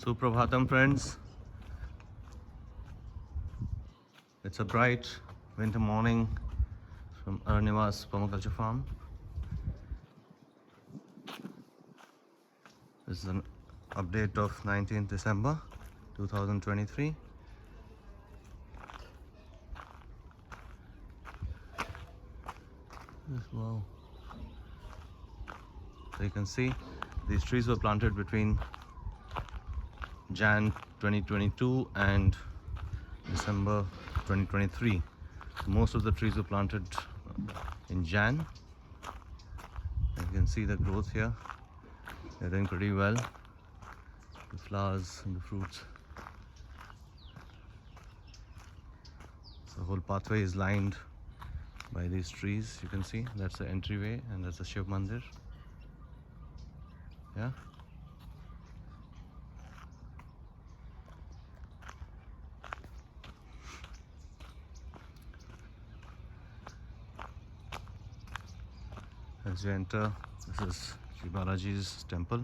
Suprabhatam friends, it's a bright winter morning from Aranyavas permaculture farm. This is an update of 19th December 2023. Wow. So you can see these trees were planted between Jan 2022 and December 2023. Most of the trees were planted in Jan. And you can see the growth here. They're doing pretty well. The flowers and the fruits. So the whole pathway is lined by these trees. You can see that's the entryway and that's the Shiv Mandir. Yeah. As you enter, this is Shri Balaji's temple.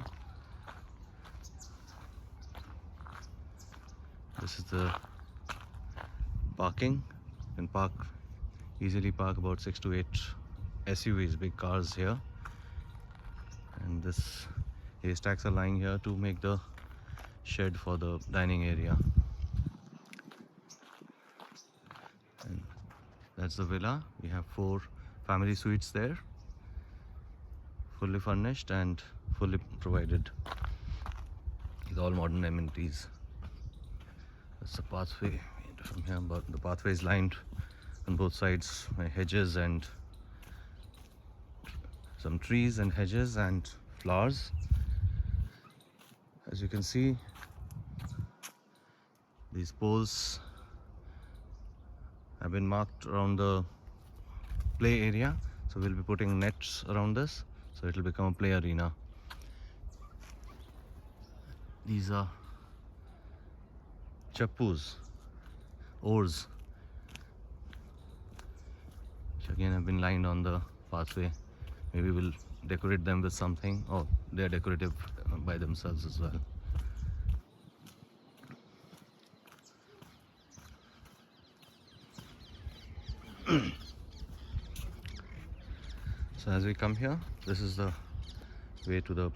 This is the parking. You can easily park about 6 to 8 SUVs, big cars here. And this hay stacks are lying here to make the shed for the dining area. And that's the villa. We have 4 family suites there, fully furnished and fully provided with all modern amenities. That's the pathway from here, but the pathway is lined on both sides by hedges and some trees and hedges and flowers. As you can see, these poles have been marked around the play area, so we'll be putting nets around this, so it will become a play arena. These are chappus, oars, which again have been lined on the pathway. Maybe we'll decorate them with something, or they're decorative by themselves as well. So as we come here, this is the way to the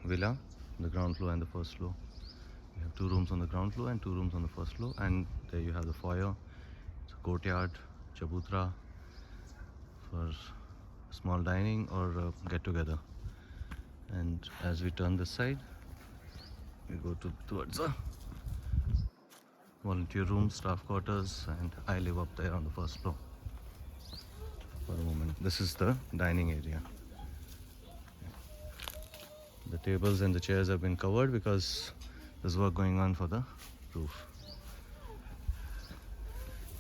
villa, the ground floor and the first floor. You have 2 rooms on the ground floor and 2 rooms on the first floor, and there you have the foyer. It's a courtyard, chabutra for small dining or get together. And as we turn this side, we go towards the volunteer room, staff quarters, and I live up there on the first floor for a moment. This is the dining area. The tables and the chairs have been covered because there's work going on for the roof.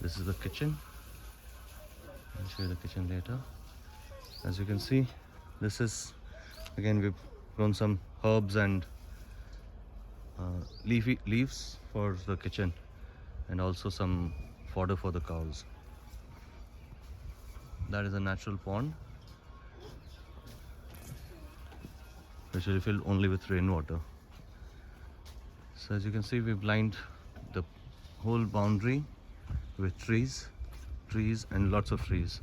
This is the kitchen. I'll show you the kitchen later. As you can see, this is, again, we've grown some herbs and leaves for the kitchen, and also some fodder for the cows. That is a natural pond which will be filled only with rainwater. So as you can see, we've lined the whole boundary with trees and lots of trees.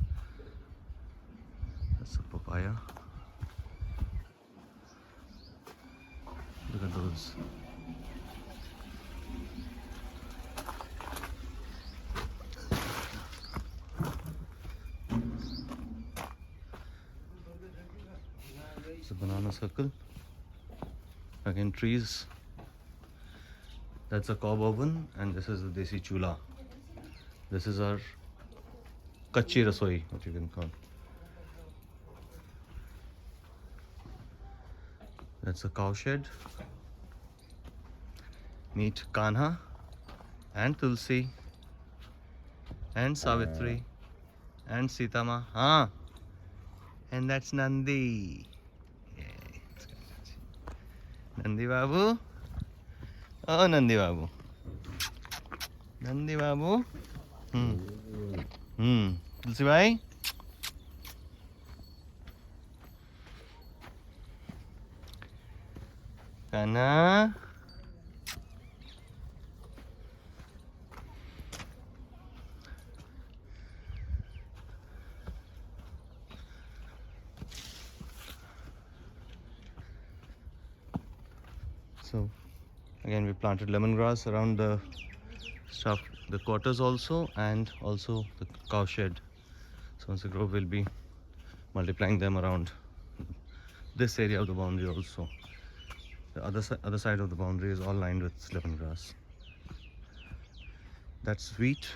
That's a papaya. Look at those. It's a banana circle. Again, trees. That's a cob oven, and this is the desi chula. This is our kachi rasoi, what you can call. That's a cow shed. Meet Kanha and Tulsi and Savitri and Sitama. And that's Nandi. Nandi Babu. Oh, Nandi Babu. Nandi Babu. Tulsi bhai. Kana. So again, we planted lemongrass around the stuff, the quarters also, and also the cow shed. So once they grow, we'll be multiplying them around this area of the boundary also. The other side of the boundary is all lined with lemongrass. That's wheat.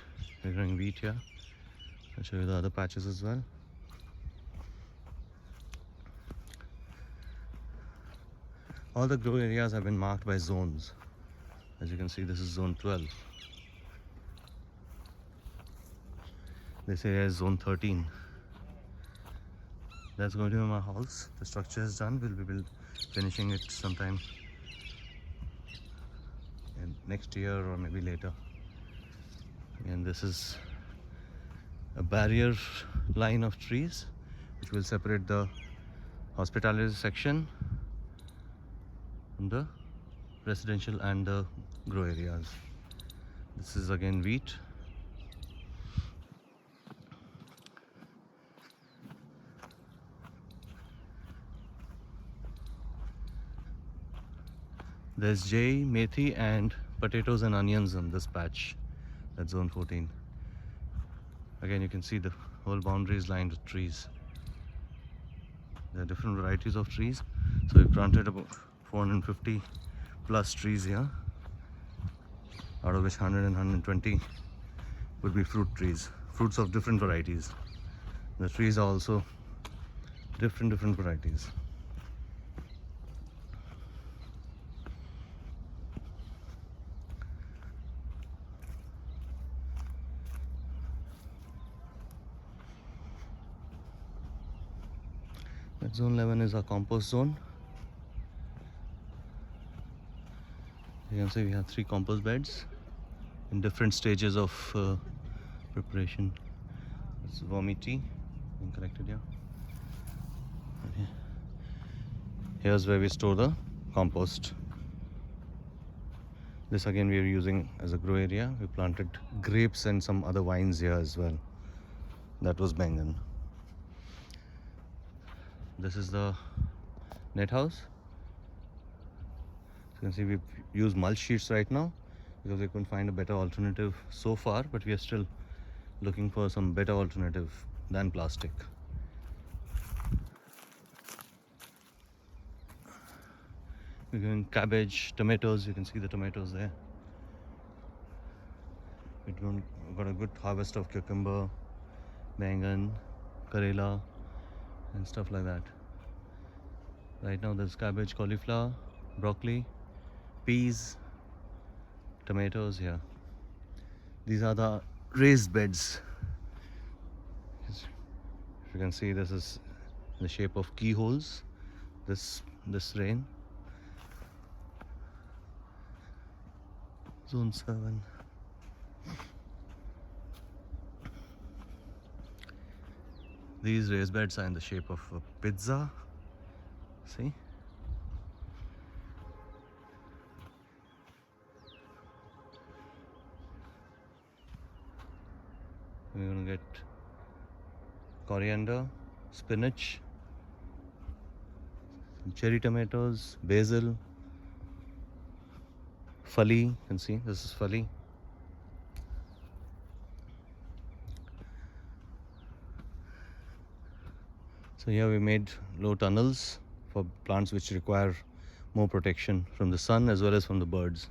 We're growing wheat here. I'll show you the other patches as well. All the grow areas have been marked by zones. As you can see, this is zone 12. This area is zone 13. That's going to be my house. The structure is done. We'll be finishing it sometime next year or maybe later. And this is a barrier line of trees which will separate the hospitality section from the residential and the grow areas. This is again wheat. There's jay, methi and potatoes and onions in this patch. That's zone 14. Again, you can see the whole boundary is lined with trees. There are different varieties of trees. So we planted about 450 plus trees here, out of which 100 and 120 would be fruit trees, fruits of different varieties. The trees are also different varieties. That zone 11 is our compost zone. You can see we have 3 compost beds in different stages of preparation. It's vomity being collected here. Okay. Here's where we store the compost. This again we are using as a grow area. We planted grapes and some other vines here as well. That was Bengal. This is the net house. You can see we use mulch sheets right now because we couldn't find a better alternative so far, but we are still looking for some better alternative than plastic. We're doing cabbage, tomatoes. You can see the tomatoes there. We got a good harvest of cucumber, bangan, karela and stuff like that. Right now there's cabbage, cauliflower, broccoli, peas, tomatoes here. These are the raised beds. If you can see, this is in the shape of keyholes, this rain. Zone 7. These raised beds are in the shape of a pizza. See? We're going to get coriander, spinach, some cherry tomatoes, basil, phali. You can see this is phali. So here we made low tunnels for plants which require more protection from the sun as well as from the birds.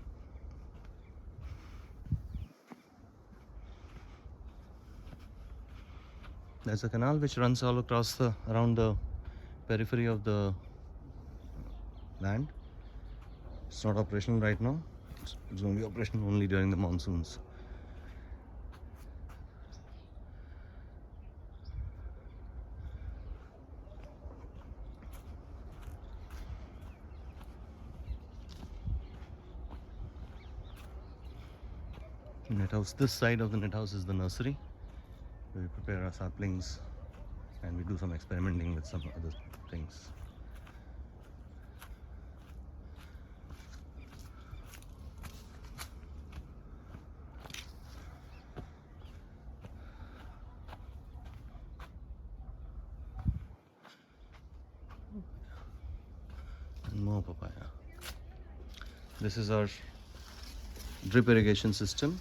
There's a canal which runs all across around the periphery of the land. It's not operational right now. It's going to be operational only during the monsoons. Net house. This side of the net house is the nursery. We prepare our saplings and we do some experimenting with some other things. And more papaya. This is our drip irrigation system,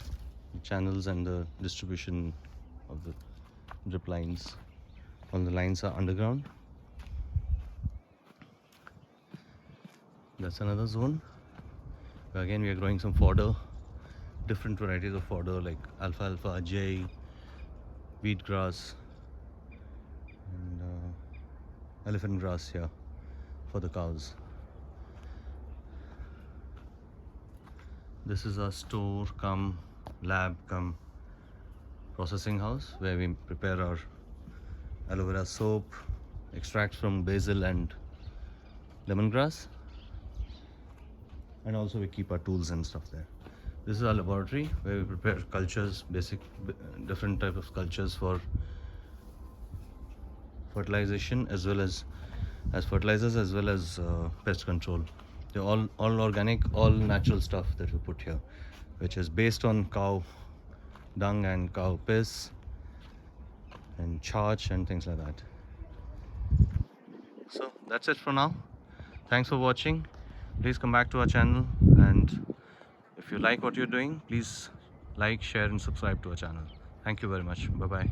the channels and the distribution of the drip lines. All the lines are underground. That's another zone. Again, we are growing some fodder, different varieties of fodder like alfalfa, jay, wheat grass, and elephant grass here for the cows. This is our store cum lab cum processing house where we prepare our aloe vera soap, extracts from basil and lemongrass, and also we keep our tools and stuff there. This is our laboratory where we prepare cultures, different type of cultures for fertilization as well as fertilizers as well as pest control. They're all organic, all natural stuff that we put here, which is based on cow dung and cow piss and charge and things like that. So that's it for now. Thanks for watching. Please come back to our channel, and if you like what you're doing, please like, share and subscribe to our channel. Thank you very much. Bye bye.